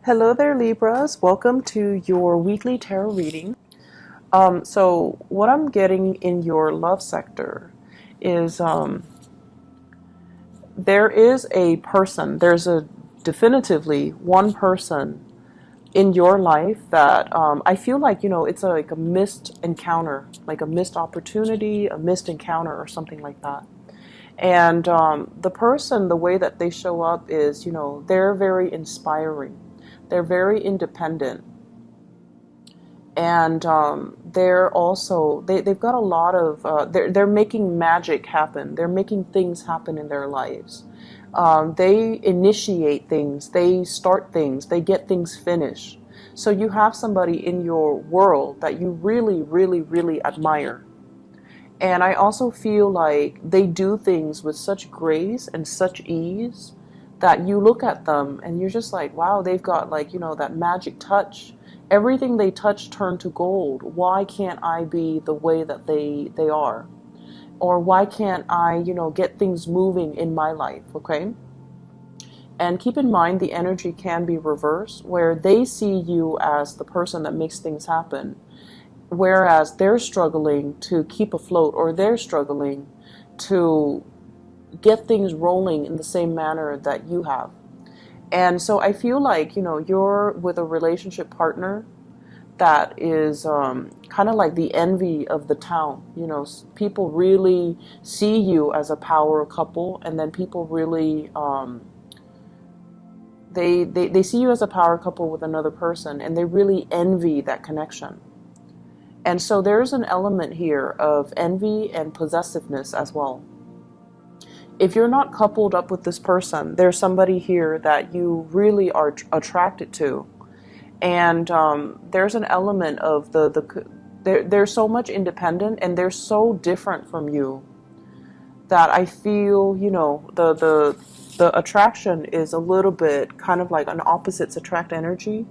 Hello there, Libras. Welcome to your weekly tarot reading. So what I'm getting in your love sector is there is a person, there's a definitively one person in your life that I feel like, it's like a missed encounter, like a missed opportunity, a missed encounter or something like that. And the person, the way that they show up is, they're very inspiring. They're very independent. And they're also, they've got a lot of, they're making magic happen. They're making things happen in their lives. They initiate things, they start things, they get things finished. So you have somebody in your world that you really, really, really admire. And I also feel like they do things with such grace and such ease that you look at them and you're just like, wow, they've got like, that magic touch. Everything they touch turned to gold. Why can't I be the way that they are? Or why can't I, get things moving in my life, okay? And keep in mind the energy can be reversed, where they see you as the person that makes things happen, whereas they're struggling to keep afloat, or they're struggling to get things rolling in the same manner that you have. And so I feel like, you're with a relationship partner that is kind of like the envy of the town. People really see you as a power couple, and then people really, they see you as a power couple with another person, and they really envy that connection. And so there's an element here of envy and possessiveness as well. If you're not coupled up with this person, there's somebody here that you really are attracted to. And there's an element of they're so much independent and they're so different from you that I feel, the attraction is a little bit kind of like an opposites attract energy.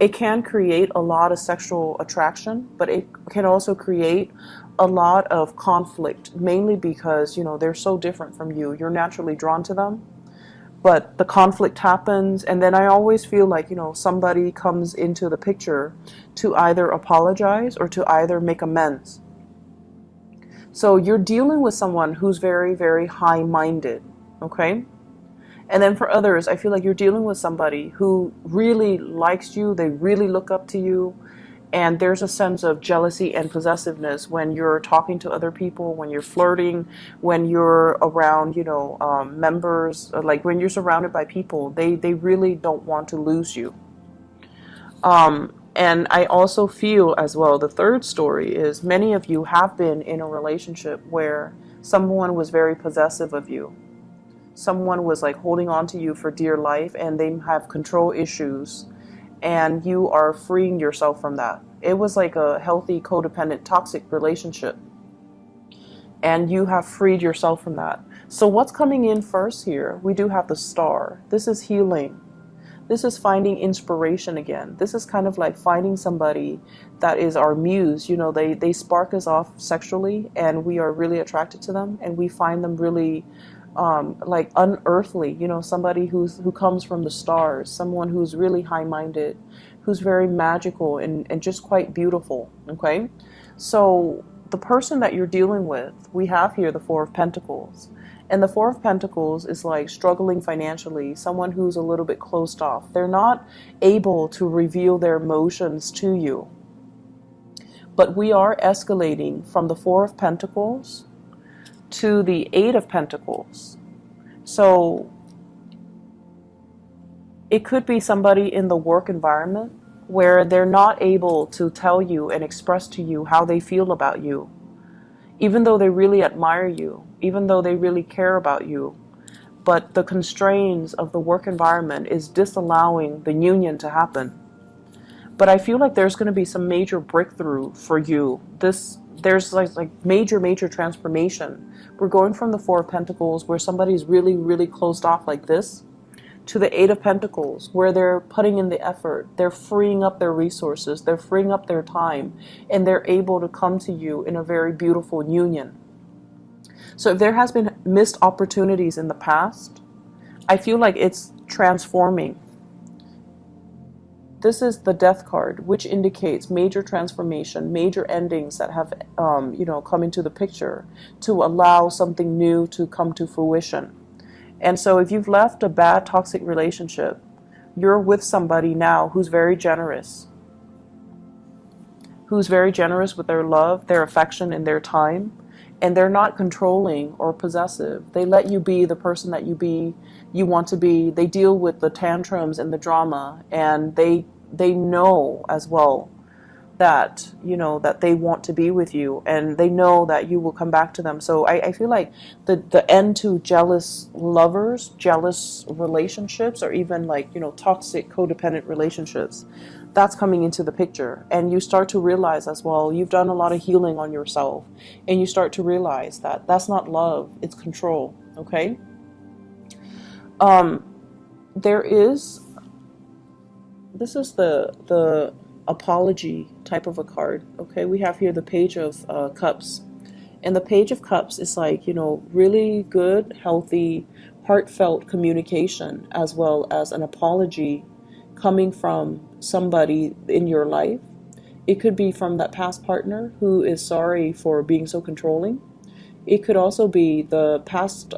It can create a lot of sexual attraction, but it can also create a lot of conflict, mainly because, they're so different from you. You're naturally drawn to them, but the conflict happens, and then I always feel like, somebody comes into the picture to either apologize or to either make amends. So you're dealing with someone who's very, very high-minded, okay? And then for others, I feel like you're dealing with somebody who really likes you, they really look up to you, and there's a sense of jealousy and possessiveness when you're talking to other people, when you're flirting, when you're around, members, like when you're surrounded by people, they really don't want to lose you. And I also feel as well, the third story is many of you have been in a relationship where someone was very possessive of you. Someone was like holding on to you for dear life, and they have control issues, and you are freeing yourself from that. It was like a healthy, codependent, toxic relationship, and you have freed yourself from that. So what's coming in first here? We do have the Star. This is healing. This is finding inspiration again. This is kind of like finding somebody that is our muse. They spark us off sexually, and we are really attracted to them, and we find them really like unearthly, somebody who comes from the stars, someone who's really high-minded, who's very magical and just quite beautiful, okay? So the person that you're dealing with, we have here the Four of Pentacles. And the Four of Pentacles is like struggling financially, someone who's a little bit closed off. They're not able to reveal their emotions to you. But we are escalating from the Four of Pentacles to the Eight of Pentacles. So it could be somebody in the work environment where they're not able to tell you and express to you how they feel about you, even though they really admire you, even though they really care about you. But the constraints of the work environment is disallowing the union to happen. But I feel like there's going to be some major breakthrough for you. There's like major transformation. We're going from the Four of Pentacles, where somebody's really, really closed off like this, to the Eight of Pentacles, where they're putting in the effort. They're freeing up their resources. They're freeing up their time, and they're able to come to you in a very beautiful union. So if there has been missed opportunities in the past, I feel like it's transforming. this is the Death card, which indicates major transformation, major endings that have, come into the picture to allow something new to come to fruition. And so if you've left a bad toxic relationship, you're with somebody now who's very generous with their love, their affection, and their time. And they're not controlling or possessive. They let you be the person that you want to be. They deal with the tantrums and the drama, and they know as well that, that they want to be with you, and they know that you will come back to them. So I feel like the end to jealous lovers, jealous relationships, or even like, toxic codependent relationships, that's coming into the picture. And you start to realize as well, you've done a lot of healing on yourself, and you start to realize that that's not love, it's control. Okay. This is the apology type of a card. Okay, we have here the Page of Cups, and the Page of Cups is like, really good, healthy, heartfelt communication, as well as an apology coming from somebody in your life. It could be from that past partner who is sorry for being so controlling. It could also be the past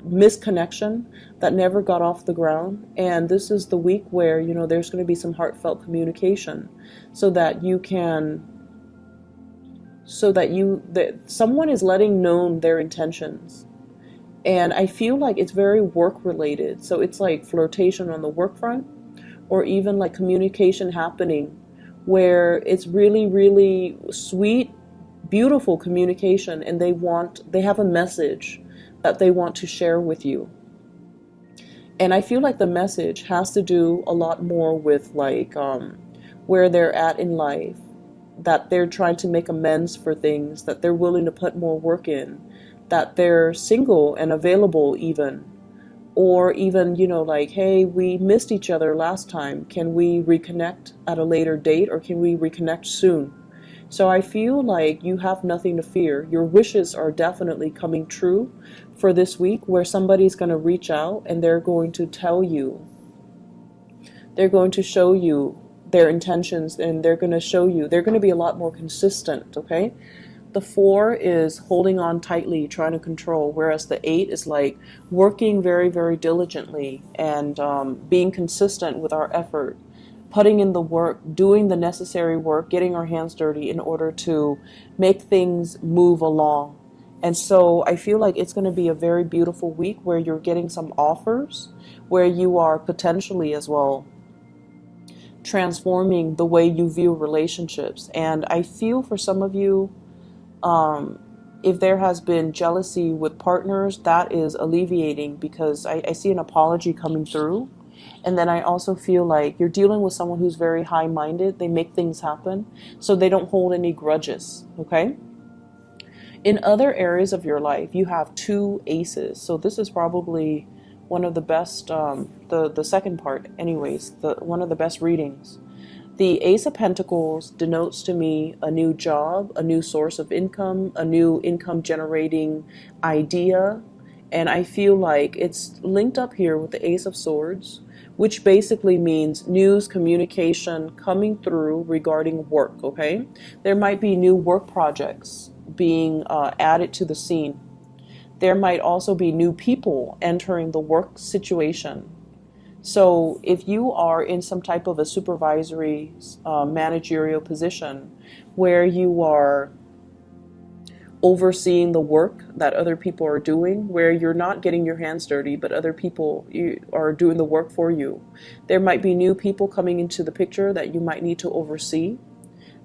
misconnection that never got off the ground. And this is the week where, there's going to be some heartfelt communication so that someone is letting known their intentions. And I feel like it's very work related. So it's like flirtation on the work front, or even like communication happening where it's really, really sweet, beautiful communication, and they have a message that they want to share with you. And I feel like the message has to do a lot more with like where they're at in life, that they're trying to make amends for things, that they're willing to put more work in, that they're single and available even. Or even, like, hey, we missed each other last time. Can we reconnect at a later date, or can we reconnect soon? So I feel like you have nothing to fear. Your wishes are definitely coming true for this week, where somebody's going to reach out and they're going to tell you. They're going to show you their intentions, and they're going to be a lot more consistent, okay? The 4 is holding on tightly, trying to control, whereas the 8 is like working very, very diligently and being consistent with our effort, putting in the work, doing the necessary work, getting our hands dirty in order to make things move along. And so I feel like it's going to be a very beautiful week where you're getting some offers, where you are potentially as well transforming the way you view relationships. And I feel for some of you, if there has been jealousy with partners, that is alleviating, because I see an apology coming through. And then I also feel like you're dealing with someone who's very high-minded. They make things happen, so they don't hold any grudges, okay? In other areas of your life, you have 2 aces. So this is probably one of the best, the second part anyways, one of the best readings. The Ace of Pentacles denotes to me a new job, a new source of income, a new income generating idea. And I feel like it's linked up here with the Ace of Swords, which basically means news, communication coming through regarding work, okay? There might be new work projects being added to the scene. There might also be new people entering the work situation. So if you are in some type of a supervisory managerial position where you are overseeing the work that other people are doing, where you're not getting your hands dirty, but other people are doing the work for you, there might be new people coming into the picture that you might need to oversee.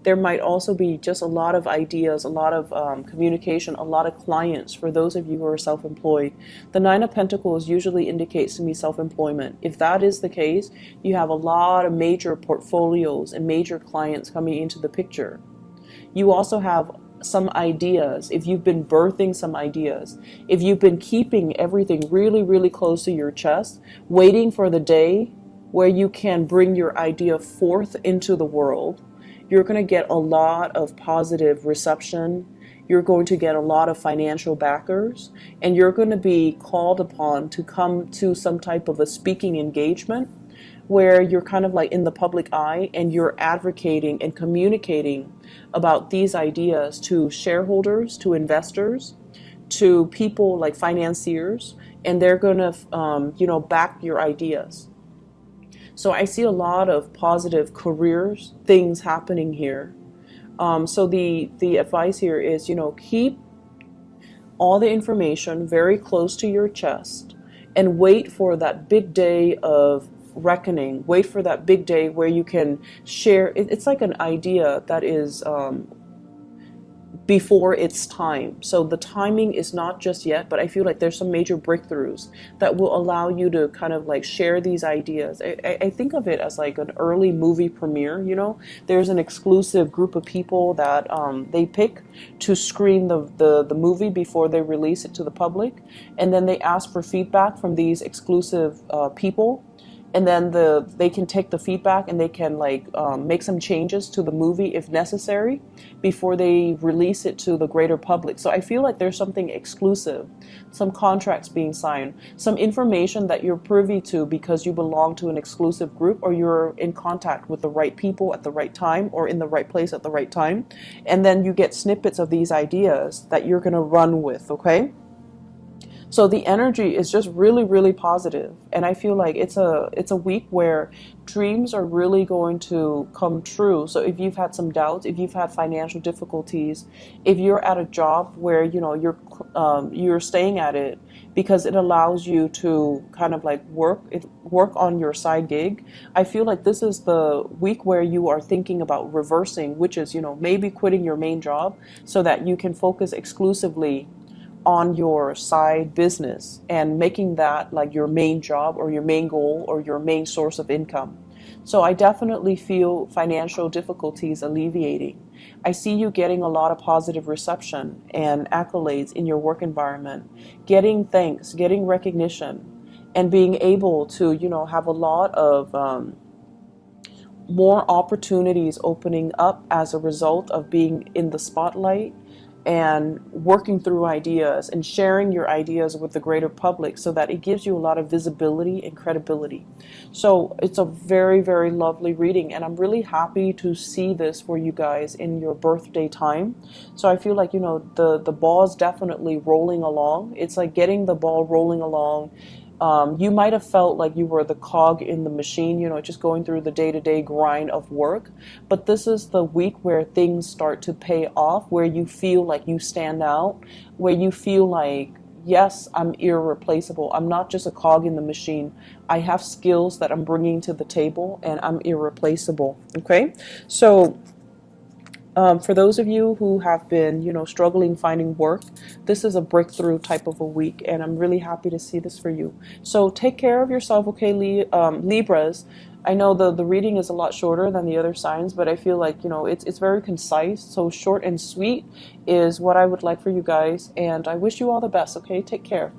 There might also be just a lot of ideas, a lot of communication, a lot of clients for those of you who are self-employed. The 9 of Pentacles usually indicates to me self-employment. If that is the case, you have a lot of major portfolios and major clients coming into the picture. You also have some ideas, if you've been birthing some ideas, if you've been keeping everything really, really close to your chest, waiting for the day where you can bring your idea forth into the world, you're going to get a lot of positive reception. You're going to get a lot of financial backers, and you're going to be called upon to come to some type of a speaking engagement where you're kind of like in the public eye and you're advocating and communicating about these ideas to shareholders, to investors, to people like financiers, and they're going to, back your ideas. So I see a lot of positive careers things happening here. So the advice here is, keep all the information very close to your chest and wait for that big day of reckoning. Wait for that big day where you can share. It's like an idea that is before its time. So the timing is not just yet, but I feel like there's some major breakthroughs that will allow you to kind of like share these ideas. I think of it as like an early movie premiere, There's an exclusive group of people that they pick to screen the movie before they release it to the public. And then they ask for feedback from these exclusive people. And then they can take the feedback and they can make some changes to the movie if necessary before they release it to the greater public. So I feel like there's something exclusive, some contracts being signed, some information that you're privy to because you belong to an exclusive group or you're in contact with the right people at the right time or in the right place at the right time. And then you get snippets of these ideas that you're going to run with, okay? So the energy is just really, really positive. And I feel like it's a week where dreams are really going to come true. So if you've had some doubts, if you've had financial difficulties, if you're at a job where, you're staying at it because it allows you to kind of like work on your side gig, I feel like this is the week where you are thinking about reversing, which is, maybe quitting your main job so that you can focus exclusively on your side business and making that like your main job or your main goal or your main source of income. So I definitely feel financial difficulties alleviating. I see you getting a lot of positive reception and accolades in your work environment, getting thanks, getting recognition, and being able to, have a lot of more opportunities opening up as a result of being in the spotlight and working through ideas and sharing your ideas with the greater public so that it gives you a lot of visibility and credibility. So it's a very, very lovely reading, and I'm really happy to see this for you guys in your birthday time. So I feel like, the ball is definitely rolling along. It's like getting the ball rolling along. You might have felt like you were the cog in the machine, just going through the day-to-day grind of work. But this is the week where things start to pay off, where you feel like you stand out, where you feel like, yes, I'm irreplaceable. I'm not just a cog in the machine. I have skills that I'm bringing to the table and I'm irreplaceable. Okay? So for those of you who have been, struggling finding work, this is a breakthrough type of a week, and I'm really happy to see this for you. So take care of yourself, okay, Libras. I know the reading is a lot shorter than the other signs, but I feel like, it's very concise. So short and sweet is what I would like for you guys, and I wish you all the best, okay? Take care.